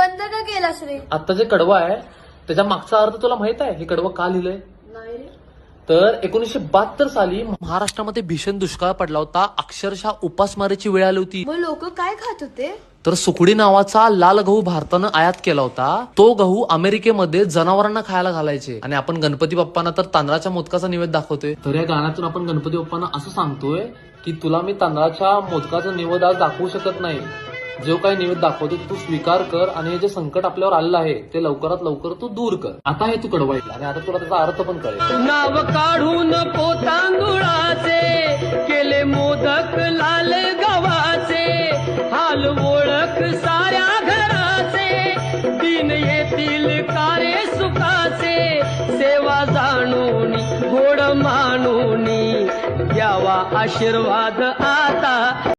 बंद का केलास रे? आता जे कडवं आहे त्याच्या मागचा अर्थ तुला माहित आहे? हे कडवं का लिहिलंय? नाही रे. तर 1972 साली महाराष्ट्रामध्ये भीषण दुष्काळ पडला होता. अक्षरशः उपासमारीची वेळ आली होती. मग लोक काय खात होते? तर सुकडी नावाचा लाल गहू भारतानं आयात केला होता. तो गहू अमेरिकेमध्ये जनावरांना खायला घालायचे आणि आपण गणपती बाप्पांना तर तांदळाच्या मोदकाचा निवेद दाखवतोय. तर या गाण्यातून आपण गणपती बाप्पांना असं सांगतोय की तुला मी तांदळाच्या मोदकाचा निवेद आज दाखवू शकत नाही. जो काही निवेद दाखवतोय तू स्वीकार कर आणि हे जे संकट आपल्यावर आलेलं आहे ते लवकरात लवकर तू दूर कर. आता हे तू कडवं ऐकलं आणि आता तुला त्याचा अर्थ पण कळेल. नाव काढून पोतांदुळाचे केले मोदक लाल गव्हाचे, हाल ओळख साऱ्या घराचे, दिन येतील कारे सुखाचे, सेवा जाणून गोड मानून द्यावा आशीर्वाद आता.